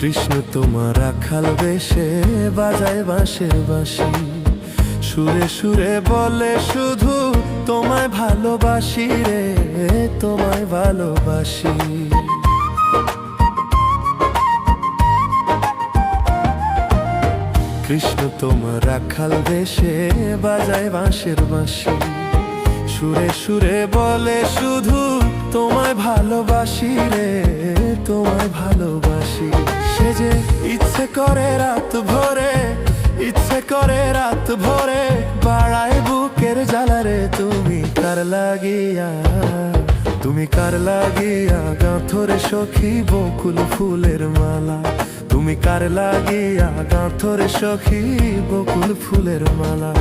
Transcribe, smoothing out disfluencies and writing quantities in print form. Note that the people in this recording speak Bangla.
কৃষ্ণ তোমার রাখাল বেশে বাজায় বাঁশের বাঁশি, সুরে সুরে বলে শুধু তোমায় ভালোবাসি রে, তোমায় ভালোবাসি। কৃষ্ণ তোমার রাখাল বেশে বাজায় বাঁশের বাঁশি, সুরে সুরে বলে শুধু তোমায় ভালোবাসি রে, তোমায় ভালোবাসি। সে যে ইচ্ছে করে রাত ভরে, ইচ্ছে করে রাত ভরে বাড়ায় বুকের জ্বালা রে। তুমি কার লাগিয়া, তুমি কার লাগিয়া গাঁথরে সখী বকুল ফুলের মালা, তুমি কার লাগিয়া গাঁথরে সখী বকুল ফুলের মালা।